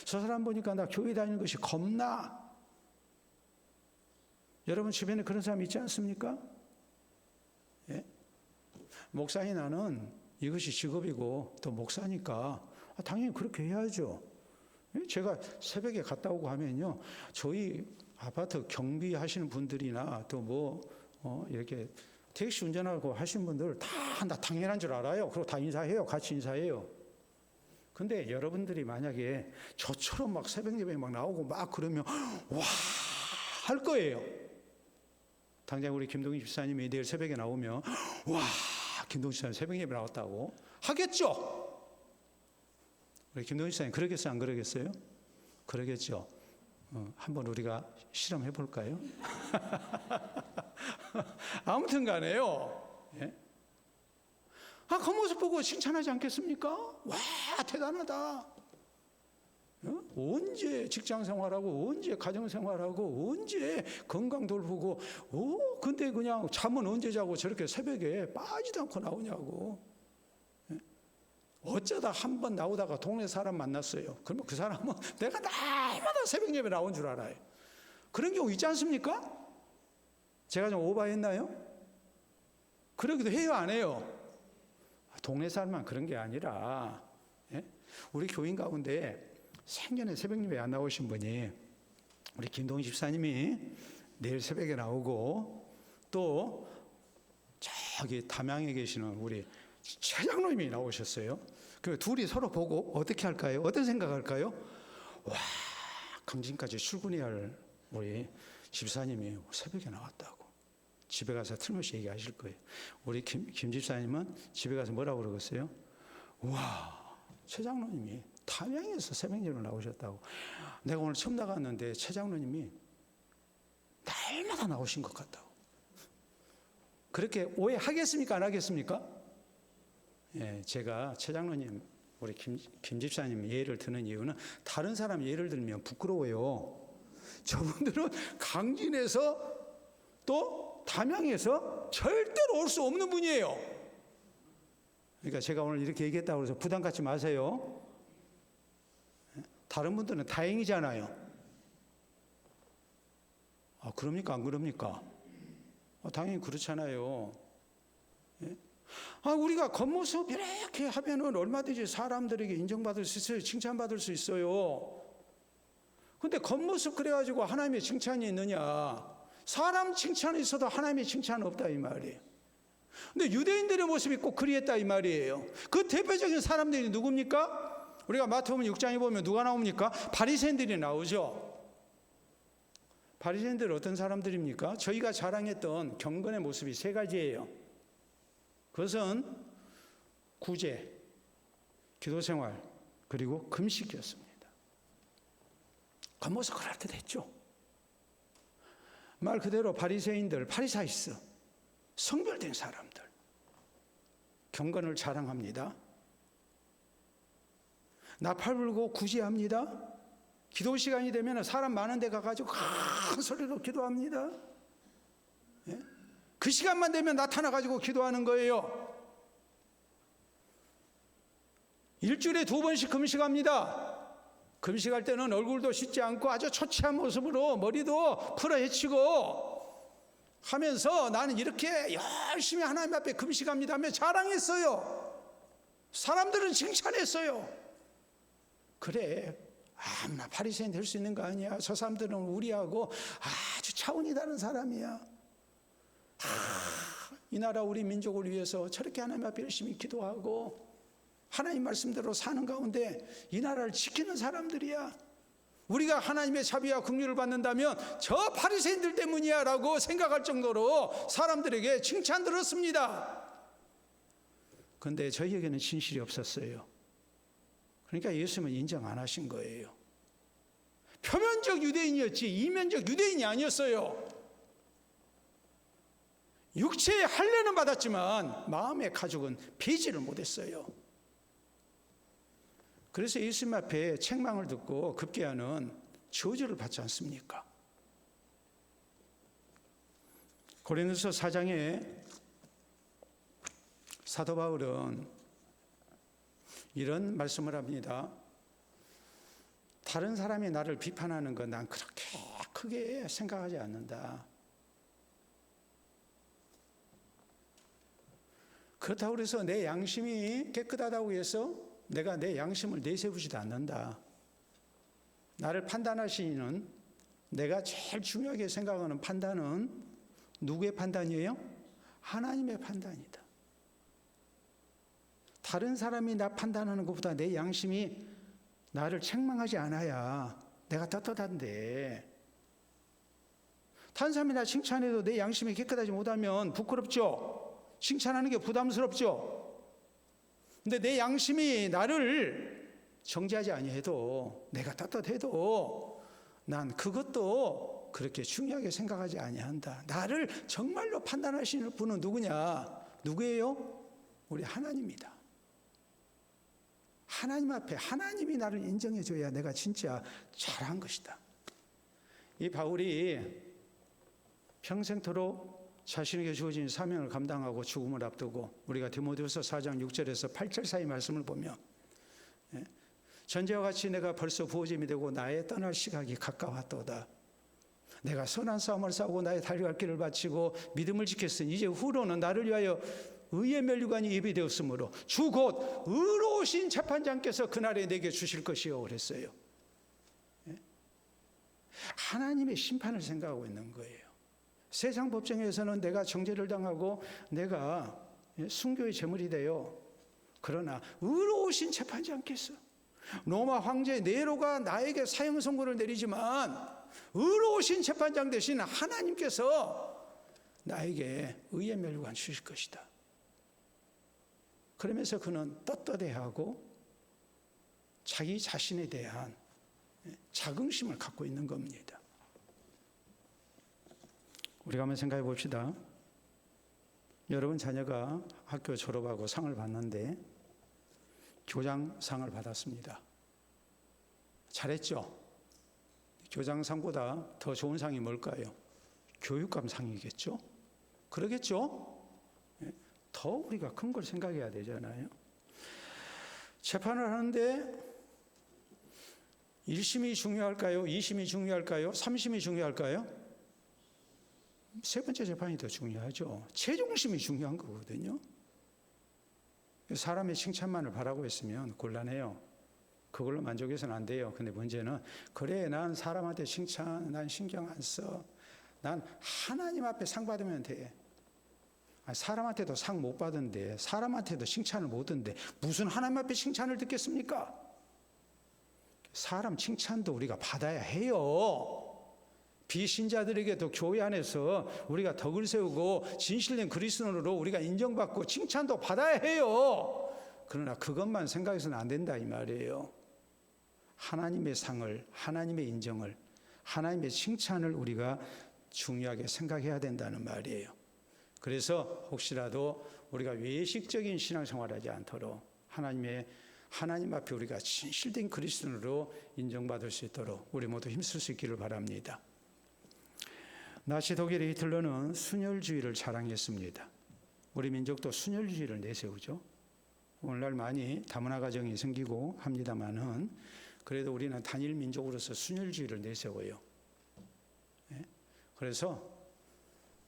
저 사람 보니까 나 교회 다니는 것이 겁나. 여러분 주변에 그런 사람 있지 않습니까? 예? 목사인 나는 이것이 직업이고 또 목사니까 당연히 그렇게 해야죠. 제가 새벽에 갔다 오고 하면요, 저희 아파트 경비하시는 분들이나 또 이렇게 택시 운전하고 하시는 분들 다 나 당연한 줄 알아요. 그리고 다 인사해요. 같이 인사해요. 근데 여러분들이 만약에 저처럼 막 새벽 예배에 막 나오고 막 그러면 와 할 거예요. 당장 우리 김동희 집사님이 내일 새벽에 나오면 와 김동희 집사님 새벽 예배 나왔다고 하겠죠. 우리 김동희 집사님 그러겠어요, 안 그러겠어요? 그러겠죠. 한번 우리가 실험해 볼까요? 아무튼 간에요. 예? 겉모습 보고 칭찬하지 않겠습니까? 와 대단하다. 언제 직장 생활하고, 언제 가정 생활하고, 언제 건강 돌보고, 근데 그냥 잠은 언제 자고 저렇게 새벽에 빠지도 않고 나오냐고. 어쩌다 한 번 나오다가 동네 사람 만났어요. 그러면 그 사람은 내가 날마다 새벽 예배 나온 줄 알아요. 그런 경우 있지 않습니까? 제가 좀 오버했나요? 그러기도 해요, 안 해요? 동네 사람만 그런 게 아니라, 우리 교인 가운데 생전에 새벽 예배 안 나오신 분이 우리 김동희 집사님이 내일 새벽에 나오고, 또 저기 담양에 계시는 우리 최 장로님이 나오셨어요. 그 둘이 서로 보고 어떻게 할까요? 어떤 생각할까요? 와, 강진까지 출근해야 할 우리 집사님이 새벽에 나왔다고. 집에 가서 틀림없이 얘기하실 거예요. 우리 김 집사님은 집에 가서 뭐라고 그러겠어요? 와, 최 장로님이 담양에서 새벽 예배로 나오셨다고. 내가 오늘 처음 나갔는데 최 장로님이 날마다 나오신 것 같다고. 그렇게 오해하겠습니까? 안 하겠습니까? 예, 제가 최 장로님, 우리 김 집사님 예를 드는 이유는 다른 사람 예를 들면 부끄러워요. 저분들은 강진에서 또 담양에서 절대로 올 수 없는 분이에요. 그러니까 제가 오늘 이렇게 얘기했다고 해서 부담 갖지 마세요. 다른 분들은 다행이잖아요. 그럽니까? 안 그럽니까? 당연히 그렇잖아요. 예? 우리가 겉모습 이렇게 하면은 얼마든지 사람들에게 인정받을 수 있어요. 칭찬받을 수 있어요. 근데 겉모습 그래가지고 하나님의 칭찬이 있느냐? 사람 칭찬이 있어도 하나님의 칭찬은 없다 이 말이에요. 근데 유대인들의 모습이 꼭 그리했다 이 말이에요. 그 대표적인 사람들이 누굽니까? 우리가 마태복음 6장에 보면 누가 나옵니까? 바리새인들이 나오죠. 바리새인들은 어떤 사람들입니까? 저희가 자랑했던 경건의 모습이 세 가지예요. 그것은 구제, 기도생활, 그리고 금식이었습니다. 겉모습 그럴듯했죠. 말 그대로 바리새인들, 파리사이스, 성별된 사람들, 경건을 자랑합니다. 나팔 불고 구제합니다. 기도 시간이 되면 사람 많은 데 가가지고 큰 소리로 기도합니다. 예? 그 시간만 되면 나타나가지고 기도하는 거예요. 일주일에 2번씩 금식합니다. 금식할 때는 얼굴도 씻지 않고 아주 초췌한 모습으로 머리도 풀어헤치고 하면서 나는 이렇게 열심히 하나님 앞에 금식합니다 하며 자랑했어요. 사람들은 칭찬했어요. 그래, 나 바리새인 될 수 있는 거 아니야. 저 사람들은 우리하고 아주 차원이 다른 사람이야. 이 나라 우리 민족을 위해서 저렇게 하나님 앞에 열심히 기도하고 하나님 말씀대로 사는 가운데 이 나라를 지키는 사람들이야. 우리가 하나님의 자비와 긍휼을 받는다면 저 바리새인들 때문이야 라고 생각할 정도로 사람들에게 칭찬 들었습니다. 그런데 저희에게는 진실이 없었어요. 그러니까 예수님은 인정 안 하신 거예요. 표면적 유대인이었지 이면적 유대인이 아니었어요. 육체의 할례는 받았지만 마음의 가죽은 배제를 못했어요. 그래서 예수님 앞에 책망을 듣고 급기야는 저주를 받지 않습니까? 고린도서 4장에 사도 바울은 이런 말씀을 합니다. 다른 사람이 나를 비판하는 건 난 그렇게 크게 생각하지 않는다. 그렇다고 해서 내 양심이 깨끗하다고 해서 내가 내 양심을 내세우지도 않는다. 나를 판단하시는 내가 제일 중요하게 생각하는 판단은 누구의 판단이에요? 하나님의 판단이다. 다른 사람이 나 판단하는 것보다 내 양심이 나를 책망하지 않아야 내가 떳떳한데, 다른 사람이 나 칭찬해도 내 양심이 깨끗하지 못하면 부끄럽죠? 칭찬하는 게 부담스럽죠? 근데 내 양심이 나를 정죄하지 아니해도, 내가 떳떳해도 난 그것도 그렇게 중요하게 생각하지 아니한다. 나를 정말로 판단하시는 분은 누구냐? 누구예요? 우리 하나님이다. 하나님 앞에 하나님이 나를 인정해줘야 내가 진짜 잘한 것이다. 이 바울이 평생토록 자신에게 주어진 사명을 감당하고 죽음을 앞두고 우리가 디모데후서 4장 6절에서 8절 사이 말씀을 보면 전제와 같이 내가 벌써 부어짐이 되고 나의 떠날 시각이 가까웠도다. 내가 선한 싸움을 싸우고 나의 달려갈 길을 바치고 믿음을 지켰으니 이제 후로는 나를 위하여 의의 면류관이 예비되었으므로 주 곧 의로우신 재판장께서 그날에 내게 주실 것이요 그랬어요. 하나님의 심판을 생각하고 있는 거예요. 세상 법정에서는 내가 정죄를 당하고 내가 순교의 제물이 되어, 그러나 의로우신 재판장께서, 로마 황제 네로가 나에게 사형 선고를 내리지만 의로우신 재판장 대신 하나님께서 나에게 의의 멸관 주실 것이다. 그러면서 그는 떳떳해하고 자기 자신에 대한 자긍심을 갖고 있는 겁니다. 우리가 한번 생각해 봅시다. 여러분 자녀가 학교 졸업하고 상을 받는데 교장상을 받았습니다. 잘했죠? 교장상보다 더 좋은 상이 뭘까요? 교육감상이겠죠? 그러겠죠? 더 우리가 큰 걸 생각해야 되잖아요. 재판을 하는데 1심이 중요할까요? 2심이 중요할까요? 3심이 중요할까요? 세 번째 재판이 더 중요하죠. 제중심이 중요한 거거든요. 사람의 칭찬만을 바라고 있으면 곤란해요. 그걸로 만족해서는 안 돼요. 근데 문제는 그래 난 사람한테 칭찬 난 신경 안 써. 난 하나님 앞에 상 받으면 돼. 사람한테도 상 못 받은데 사람한테도 칭찬을 못 듣는데 무슨 하나님 앞에 칭찬을 듣겠습니까? 사람 칭찬도 우리가 받아야 해요. 비신자들에게도 교회 안에서 우리가 덕을 세우고 진실된 그리스도인으로 우리가 인정받고 칭찬도 받아야 해요. 그러나 그것만 생각해서는 안 된다 이 말이에요. 하나님의 상을, 하나님의 인정을, 하나님의 칭찬을 우리가 중요하게 생각해야 된다는 말이에요. 그래서 혹시라도 우리가 외식적인 신앙생활을 하지 않도록 하나님 앞에 우리가 진실된 그리스도인으로 인정받을 수 있도록 우리 모두 힘쓸 수 있기를 바랍니다. 나치 독일의 히틀러는 순혈주의를 자랑했습니다. 우리 민족도 순혈주의를 내세우죠. 오늘날 많이 다문화 가정이 생기고 합니다만은 그래도 우리는 단일 민족으로서 순혈주의를 내세워요. 그래서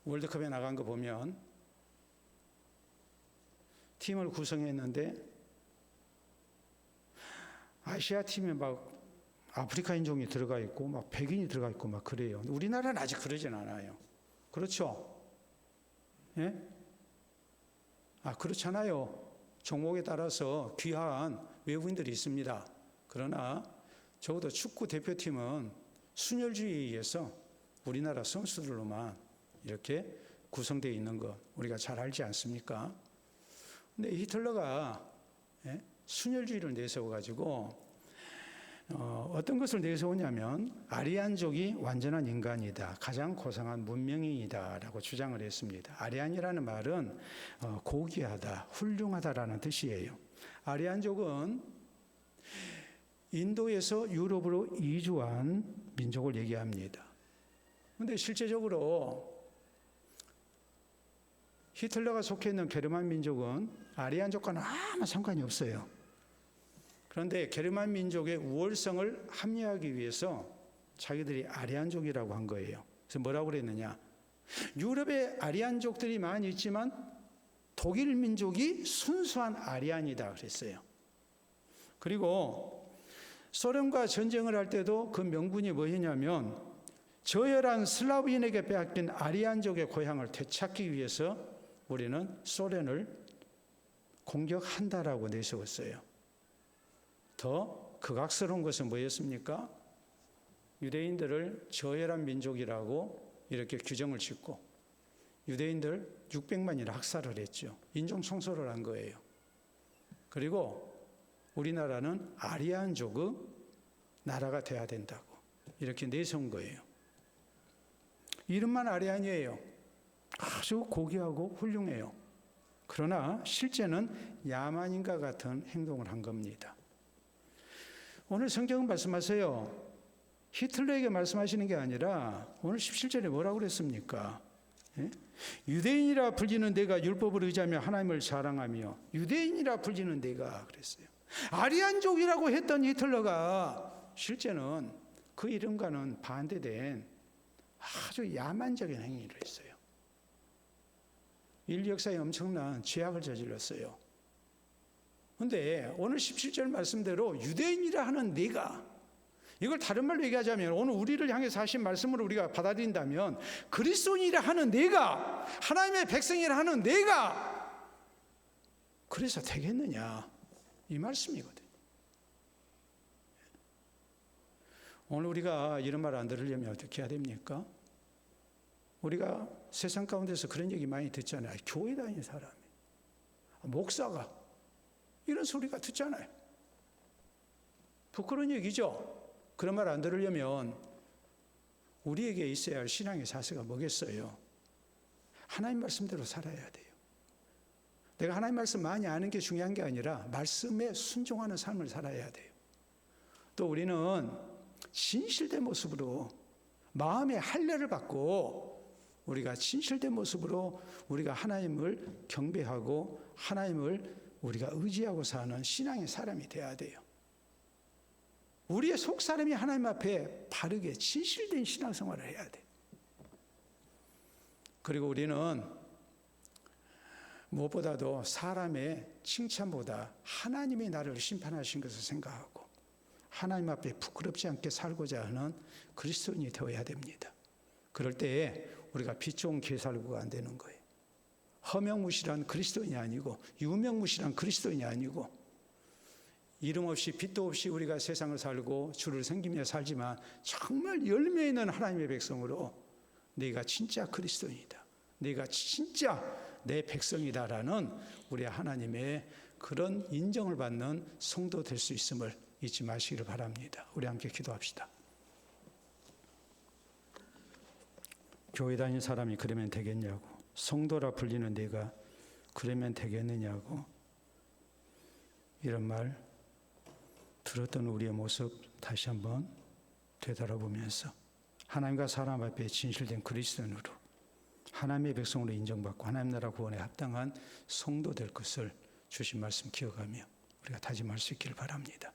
월드컵에 나간 거 보면 팀을 구성했는데 아시아 팀에 막 아프리카 인종이 들어가 있고 막 백인이 들어가 있고 막 그래요. 우리나라는 아직 그러진 않아요. 그렇죠? 예? 그렇잖아요. 종목에 따라서 귀한 외국인들이 있습니다. 그러나 적어도 축구 대표팀은 순혈주의에 의해서 우리나라 선수들로만 이렇게 구성되어 있는 것 우리가 잘 알지 않습니까? 근데 히틀러가 순혈주의를 내세워가지고 어떤 것을 내세우냐면 아리안족이 완전한 인간이다. 가장 고상한 문명인이다 라고 주장을 했습니다. 아리안이라는 말은 고귀하다, 훌륭하다라는 뜻이에요. 아리안족은 인도에서 유럽으로 이주한 민족을 얘기합니다. 그런데 실제적으로 히틀러가 속해 있는 게르만 민족은 아리안족과는 아무 상관이 없어요. 그런데 게르만 민족의 우월성을 합리화하기 위해서 자기들이 아리안족이라고 한 거예요. 그래서 뭐라고 그랬느냐? 유럽에 아리안족들이 많이 있지만 독일 민족이 순수한 아리안이다 그랬어요. 그리고 소련과 전쟁을 할 때도 그 명분이 뭐였냐면 저열한 슬라브인에게 빼앗긴 아리안족의 고향을 되찾기 위해서 우리는 소련을 공격한다라고 내세웠어요. 더 극악스러운 것은 뭐였습니까? 유대인들을 저열한 민족이라고 이렇게 규정을 짓고 유대인들 600만이나 학살을 했죠. 인종 청소를 한 거예요. 그리고 우리나라는 아리안족의 나라가 돼야 된다고 이렇게 내세운 거예요. 이름만 아리안이에요. 아주 고귀하고 훌륭해요. 그러나 실제는 야만인과 같은 행동을 한 겁니다. 오늘 성경은 말씀하세요. 히틀러에게 말씀하시는 게 아니라 오늘 17절에 뭐라고 그랬습니까? 유대인이라 불리는 내가 율법을 의지하며 하나님을 자랑하며 유대인이라 불리는 내가 그랬어요. 아리안족이라고 했던 히틀러가 실제는 그 이름과는 반대된 아주 야만적인 행위를 했어요. 인류 역사에 엄청난 죄악을 저질렀어요. 그런데 오늘 17절 말씀대로 유대인이라 하는 내가 이걸 다른 말로 얘기하자면 오늘 우리를 향해서 하신 말씀을 우리가 받아들인다면 그리스도인이라 하는 내가 하나님의 백성이라 하는 내가 그래서 되겠느냐 이 말씀이거든요. 오늘 우리가 이런 말 안 들으려면 어떻게 해야 됩니까? 우리가 세상 가운데서 그런 얘기 많이 듣잖아요. 교회 다니는 사람이 목사가 이런 소리가 듣잖아요. 부끄러운 얘기죠. 그런 말 안 들으려면 우리에게 있어야 할 신앙의 자세가 뭐겠어요? 하나님 말씀대로 살아야 돼요. 내가 하나님 말씀 많이 아는 게 중요한 게 아니라 말씀에 순종하는 삶을 살아야 돼요. 또 우리는 진실된 모습으로 마음의 할례를 받고 우리가 진실된 모습으로 우리가 하나님을 경배하고 하나님을 우리가 의지하고 사는 신앙의 사람이 돼야 돼요. 우리의 속사람이 하나님 앞에 바르게 진실된 신앙생활을 해야 돼. 그리고 우리는 무엇보다도 사람의 칭찬보다 하나님이 나를 심판하신 것을 생각하고 하나님 앞에 부끄럽지 않게 살고자 하는 그리스도인이 되어야 됩니다. 그럴 때에 우리가 빛 좋은 개살구가 안 되는 거예요. 허명무실한 그리스도인이 아니고 유명무실한 그리스도인이 아니고 이름 없이 빛도 없이 우리가 세상을 살고 주를 섬기며 살지만 정말 열매 있는 하나님의 백성으로 네가 진짜 그리스도인이다. 네가 진짜 내 백성이다라는 우리 하나님의 그런 인정을 받는 성도 될 수 있음을 잊지 마시기를 바랍니다. 우리 함께 기도합시다. 교회 다니는 사람이 그러면 되겠냐고, 성도라 불리는 네가 그러면 되겠느냐고, 이런 말 들었던 우리의 모습 다시 한번 되돌아보면서 하나님과 사람 앞에 진실된 그리스도인으로 하나님의 백성으로 인정받고 하나님 나라 구원에 합당한 성도 될 것을 주신 말씀 기억하며 우리가 다짐할 수 있기를 바랍니다.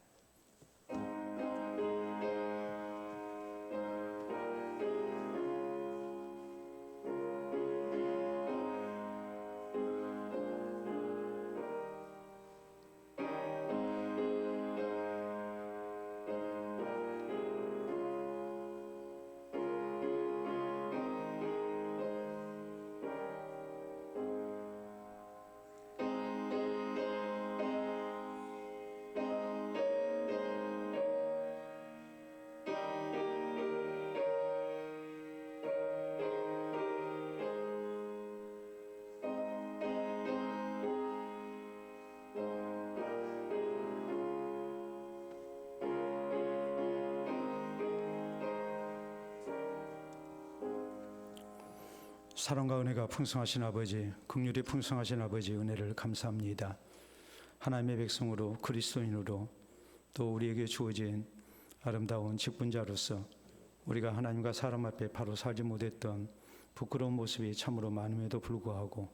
사랑과 은혜가 풍성하신 아버지, 긍휼이 풍성하신 아버지 은혜를 감사합니다. 하나님의 백성으로 그리스도인으로 또 우리에게 주어진 아름다운 직분자로서 우리가 하나님과 사람 앞에 바로 살지 못했던 부끄러운 모습이 참으로 많음에도 불구하고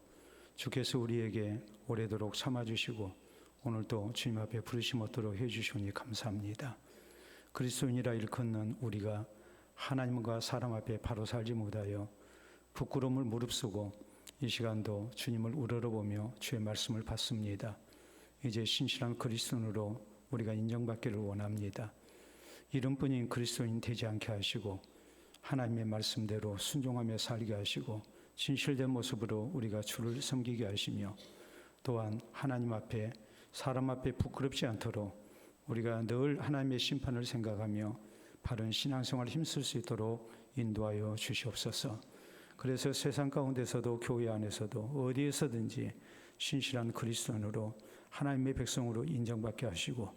주께서 우리에게 오래도록 참아주시고 오늘도 주님 앞에 부르심 얻도록 해주시니 감사합니다. 그리스도인이라 일컫는 우리가 하나님과 사람 앞에 바로 살지 못하여 부끄러움을 무릅쓰고 이 시간도 주님을 우러러보며 주의 말씀을 받습니다. 이제 신실한 그리스도인으로 우리가 인정받기를 원합니다. 이름뿐인 그리스도인 되지 않게 하시고 하나님의 말씀대로 순종하며 살게 하시고 진실된 모습으로 우리가 주를 섬기게 하시며 또한 하나님 앞에 사람 앞에 부끄럽지 않도록 우리가 늘 하나님의 심판을 생각하며 바른 신앙생활을 힘쓸 수 있도록 인도하여 주시옵소서. 그래서 세상 가운데서도 교회 안에서도 어디에서든지 신실한 그리스도인으로 하나님의 백성으로 인정받게 하시고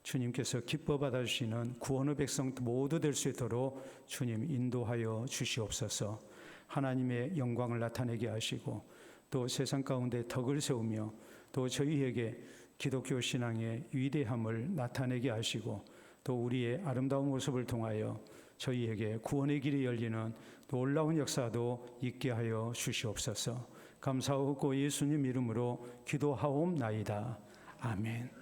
주님께서 기뻐 받아주시는 구원의 백성 모두 될 수 있도록 주님 인도하여 주시옵소서. 하나님의 영광을 나타내게 하시고 또 세상 가운데 덕을 세우며 또 저희에게 기독교 신앙의 위대함을 나타내게 하시고 또 우리의 아름다운 모습을 통하여 저희에게 구원의 길이 열리는 놀라운 역사도 있게 하여 주시옵소서. 감사하고 예수님 이름으로 기도하옵나이다. 아멘.